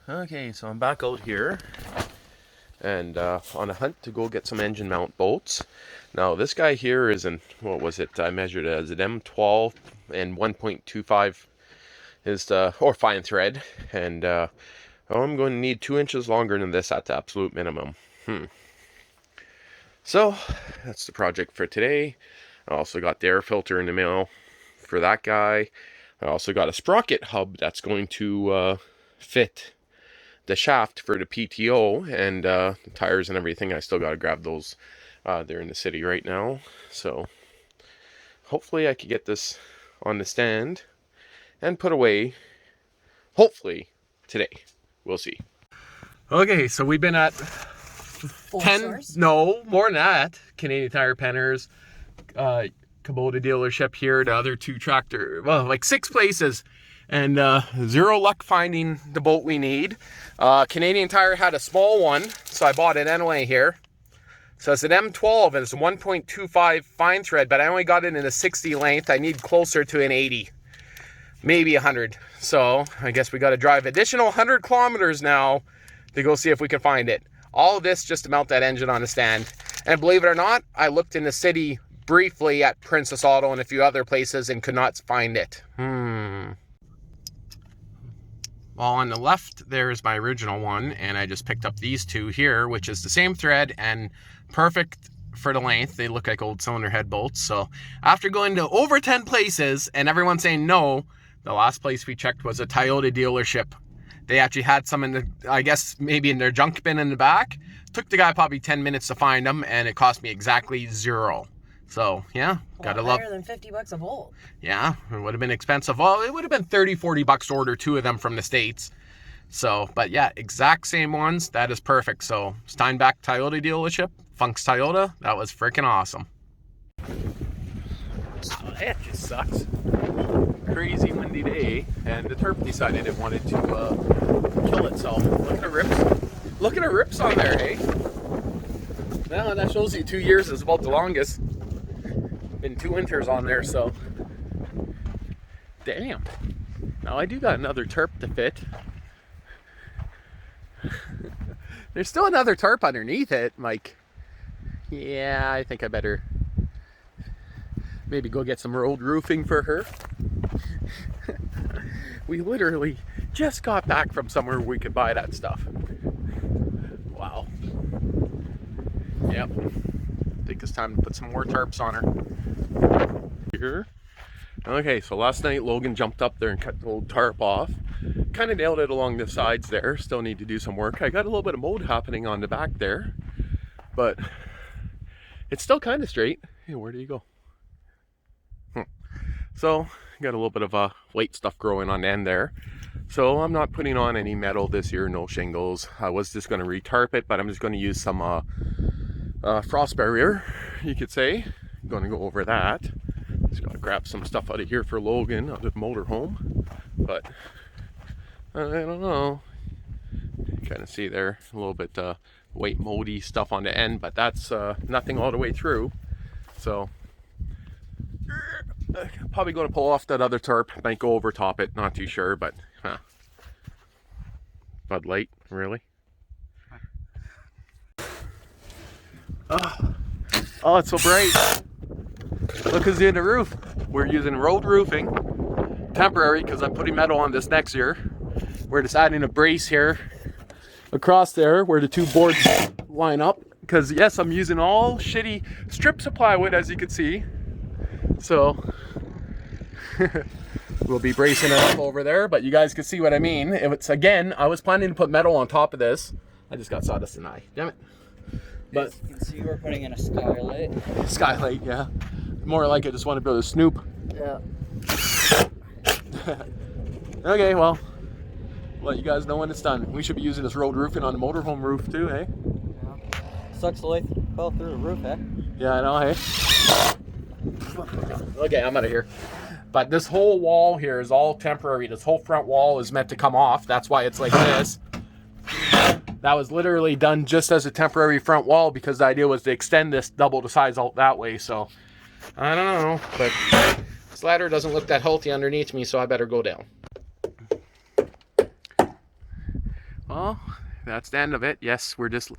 Okay, so I'm back out here and on a hunt to go get some engine mount bolts. Now this guy here is an, what was it? I measured it as an M12 and 1.25 is or fine thread, and I'm going to need 2 inches longer than this at the absolute minimum. So that's the project for today. I also got the air filter in the mail for that guy. I also got a sprocket hub that's going to fit the shaft for the PTO, and the tires and everything. I still got to grab those. They're in the city right now. So hopefully I could get this on the stand and put away, hopefully today. We'll see. Okay, so we've been at 10, source? no, more than that. Canadian Tire Penners, Kubota dealership here, the other 2 tractor, well, like 6 places, and 0 luck finding the bolt we need. Canadian Tire had a small one, so I bought it anyway here. So it's an M12 and it's a 1.25 fine thread, but I only got it in a 60 length. I need closer to an 80, maybe 100. So I guess we got to drive additional 100 kilometers now to go see if we can find it. All of this just to mount that engine on a stand. And believe it or not, I looked in the city briefly at Princess Auto and a few other places and could not find it. Well, on the left, there's my original one, and I just picked up these 2 here, which is the same thread and perfect for the length. They look like old cylinder head bolts. So after going to over 10 places and everyone saying no, the last place we checked was a Toyota dealership. They actually had some in the, I guess maybe in their junk bin in the back. Took the guy probably 10 minutes to find them, and it cost me exactly 0. So yeah, gotta love. Higher than $50 a bolt. Yeah, it would have been expensive. Well, it would have been $30-40 to order 2 of them from the States. So, but yeah, exact same ones. That is perfect. So Steinbach Toyota dealership, Funk's Toyota. That was freaking awesome. Oh, that just sucks. Crazy windy day, and the Terp decided it wanted to kill itself. Look at the rips. Look at the rips on there, hey? Well, that shows you 2 years is about the longest. Been 2 winters on there, so damn. Now I do got another Terp to fit. There's still another tarp underneath it. Like, yeah, I think I better maybe go get some road roofing for her. We literally just got back from somewhere where we could buy that stuff. Wow. Yep. I think it's time to put some more tarps on her. Here. Okay, so last night Logan jumped up there and cut the old tarp off. Kind of nailed it along the sides there. Still need to do some work. I got a little bit of mold happening on the back there, but it's still kind of straight. Hey, where do you go? So got a little bit of weight stuff growing on the end there. So I'm not putting on any metal this year, no shingles. I was just going to retarp it, but I'm just going to use some frost barrier, you could say. I'm going to go over that. Just got to grab some stuff out of here for Logan out of the motorhome, but I don't know. You kind of see there a little bit weight moldy stuff on the end, but that's nothing all the way through. So probably going to pull off that other tarp. Might go over top it. Not too sure, but Bud Light, really? Oh, it's so bright. Look who's in the roof. We're using road roofing, temporary, because I'm putting metal on this next year. We're just adding a brace here across there where the 2 boards line up, because yes, I'm using all shitty strips of plywood, as you can see. So we'll be bracing it up over there, but you guys can see what I mean. If it's, again, I was planning to put metal on top of this. I just got sawdust in the eye. Damn it. But you can see we're putting in a skylight. Skylight, yeah. More like I just want to be able to snoop. Yeah. Okay, well, let you guys know when it's done. We should be using this road roofing on the motorhome roof too, hey? Yeah. Sucks the light fell through the roof, eh? Yeah, I know, hey? Okay, I'm out of here. But this whole wall here is all temporary. This whole front wall is meant to come off. That's why it's like this. That was literally done just as a temporary front wall, because the idea was to extend this double the size out that way. So I don't know, but this ladder doesn't look that healthy underneath me, so I better go down. Well, that's the end of it. Yes, we're just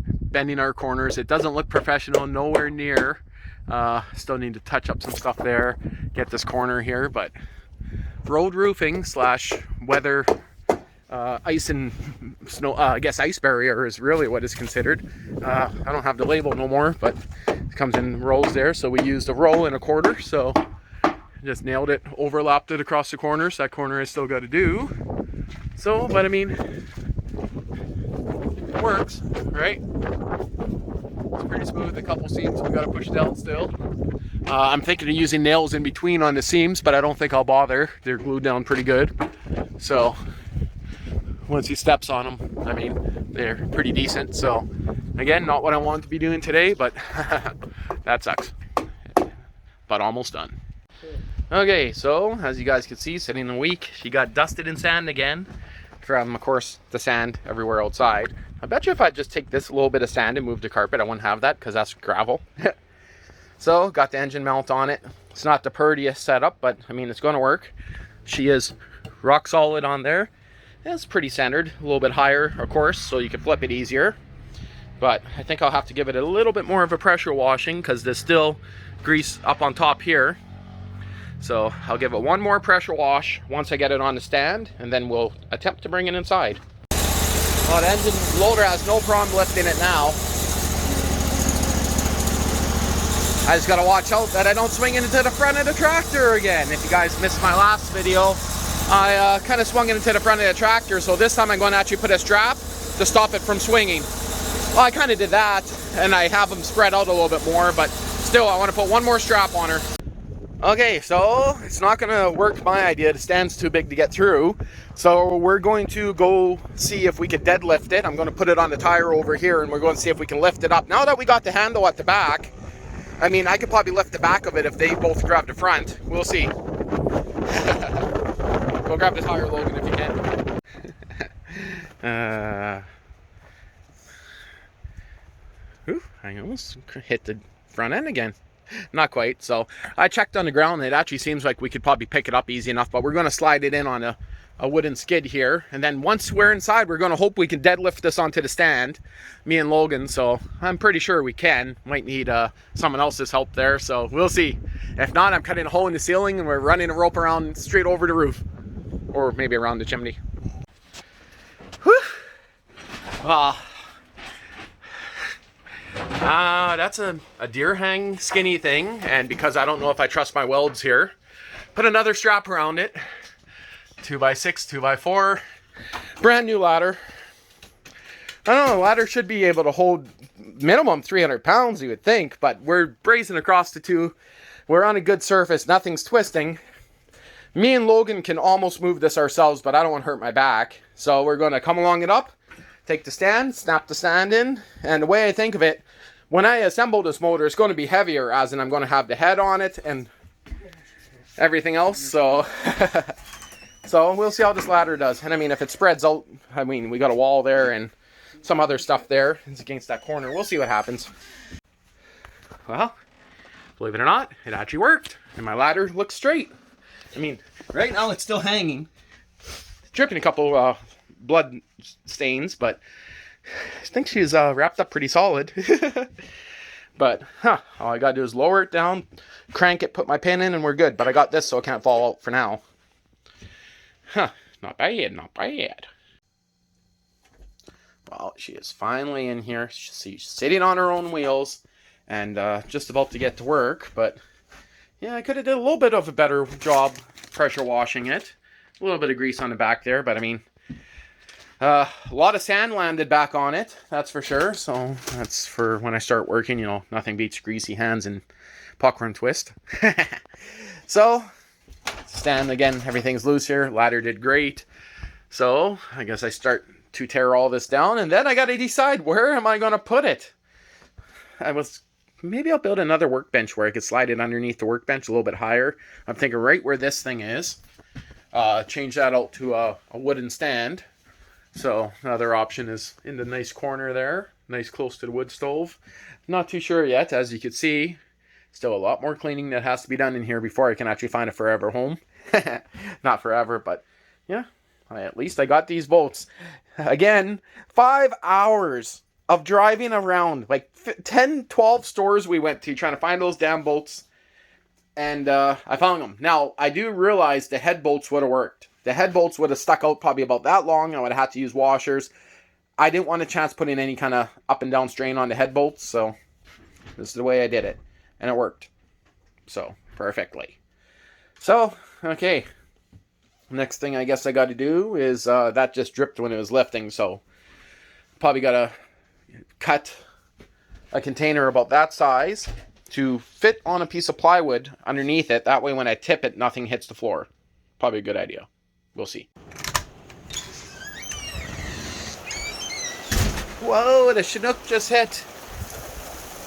bending our corners. It doesn't look professional, nowhere near. Still need to touch up some stuff there, get this corner here, but road roofing slash weather, ice and snow, I guess ice barrier is really what is considered. I don't have the label no more, but it comes in rolls there. So we used a roll and a quarter, so just nailed it, overlapped it across the corners. That corner I still got to do. So, but I mean, it works, right? It's pretty smooth. A couple seams we got to push down still. I'm thinking of using nails in between on the seams, but I don't think I'll bother. They're glued down pretty good. So once he steps on them, I mean, they're pretty decent. So again, not what I wanted to be doing today, but that sucks. But almost done. Okay, so as you guys can see, sitting in the week, she got dusted in sand again from, of course, the sand everywhere outside. I bet you if I just take this little bit of sand and move the carpet, I wouldn't have that because that's gravel. So, got the engine mount on it. It's not the prettiest setup, but I mean, it's going to work. She is rock solid on there. It's pretty centered, a little bit higher, of course, so you can flip it easier. But I think I'll have to give it a little bit more of a pressure washing because there's still grease up on top here. So I'll give it one more pressure wash once I get it on the stand, and then we'll attempt to bring it inside. Well, the engine loader has no problem lifting it now. I just gotta watch out that I don't swing it into the front of the tractor again. If you guys missed my last video, I kind of swung it into the front of the tractor, so this time I'm going to actually put a strap to stop it from swinging. Well, I kind of did that, and I have them spread out a little bit more, but still, I want to put one more strap on her. Okay, so it's not going to work my idea. The stand's too big to get through. So we're going to go see if we can deadlift it. I'm going to put it on the tire over here, and we're going to see if we can lift it up. Now that we got the handle at the back, I mean, I could probably lift the back of it if they both grab the front. We'll see. Go grab the tire, Logan, if you can. I almost hit the front end again. Not quite. So I checked on the ground. It actually seems like we could probably pick it up easy enough, but we're going to slide it in on a wooden skid here. And then once we're inside, we're going to hope we can deadlift this onto the stand, me and Logan. So I'm pretty sure we can. Might need someone else's help there. So we'll see. If not, I'm cutting a hole in the ceiling and we're running a rope around straight over the roof, or maybe around the chimney. Whew. That's a deer hang skinny thing, and because I don't know if I trust my welds here, put another strap around it. 2x6, 2x4, brand new ladder. I don't know, the ladder should be able to hold minimum 300 pounds, you would think, but we're brazing across the two. We're on a good surface, nothing's twisting. Me and Logan can almost move this ourselves, but I don't want to hurt my back. So we're going to come along it up, take the stand, snap the stand in, and the way I think of it, when I assemble this motor, it's going to be heavier, as in I'm going to have the head on it and everything else, so so we'll see how this ladder does. And I mean, if it spreads out, I mean, we got a wall there and some other stuff there. It's against that corner. We'll see what happens. Well, believe it or not, it actually worked, and my ladder looks straight. I mean, right now it's still hanging, dripping a couple blood stains, but I think she's wrapped up pretty solid. But all I gotta do is lower it down, crank it, put my pin in, and we're good. But I got this, so it can't fall out for now. Not bad, not bad. Well, she is finally in here. She's sitting on her own wheels and just about to get to work. But yeah, I could have did a little bit of a better job pressure washing it. A little bit of grease on the back there, but I mean, a lot of sand landed back on it, that's for sure. So that's for when I start working, you know, nothing beats greasy hands and pucker and twist. So, stand again, everything's loose here. Ladder did great. So, I guess I start to tear all this down, and then I got to decide, where am I going to put it? Maybe I'll build another workbench where I could slide it underneath the workbench a little bit higher. I'm thinking right where this thing is. Change that out to a wooden stand. So another option is in the nice corner there, nice close to the wood stove. Not too sure yet, as you can see. Still a lot more cleaning that has to be done in here before I can actually find a forever home. Not forever, but yeah, at least I got these bolts. again, 5 hours of driving around, like 10, 12 stores we went to trying to find those damn bolts. And I found them. Now, I do realize the head bolts would have worked. The head bolts would have stuck out probably about that long. I would have had to use washers. I didn't want a chance putting any kind of up and down strain on the head bolts, so this is the way I did it. And it worked. So, perfectly. So, okay. Next thing I guess I got to do is, that just dripped when it was lifting, so probably got to cut a container about that size to fit on a piece of plywood underneath it. That way when I tip it, nothing hits the floor. Probably a good idea. We'll see. Whoa, the Chinook just hit.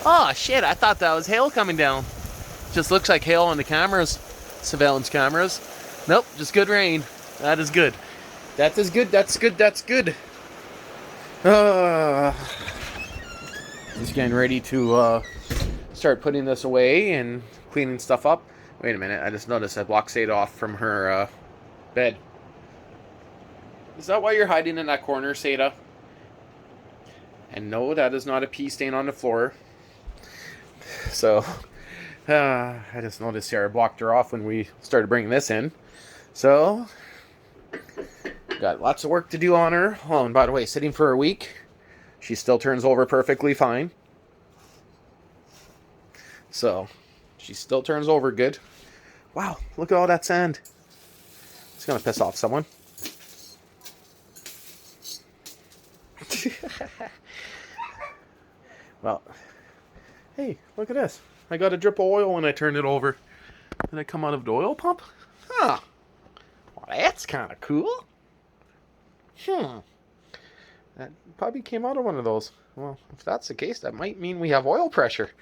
Oh shit, I thought that was hail coming down. Just looks like hail on the cameras, surveillance cameras. Nope, just good rain. That is good. That is good, that's good, that's good. Just getting ready to start putting this away and cleaning stuff up. Wait a minute, I just noticed I blocked Sada off from her bed. Is that why you're hiding in that corner, Sada? And no, that is not a pee stain on the floor. So, I just noticed here I blocked her off when we started bringing this in. So, got lots of work to do on her. Oh, and by the way, sitting for a week, she still turns over perfectly fine. So, she still turns over good. Wow, look at all that sand. It's going to piss off someone. Well, hey, look at this. I got a drip of oil when I turned it over. Did I come out of the oil pump? Huh. Well, that's kind of cool. That probably came out of one of those. Well, if that's the case, that might mean we have oil pressure.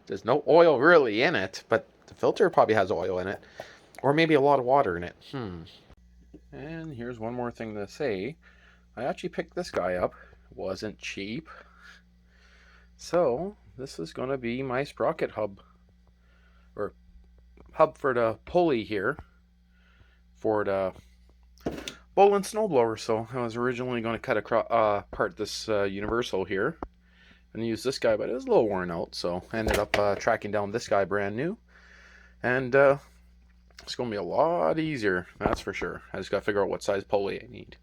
There's no oil really in it, but the filter probably has oil in it. Or maybe a lot of water in it. And here's one more thing to say. I actually picked this guy up. It wasn't cheap. So, this is going to be my sprocket hub. Or hub for the pulley here. For the Bolin snowblower. So, I was originally going to cut apart this universal here. And use this guy, but it was a little worn out. So, I ended up tracking down this guy brand new. And it's going to be a lot easier. That's for sure. I just got to figure out what size pulley I need.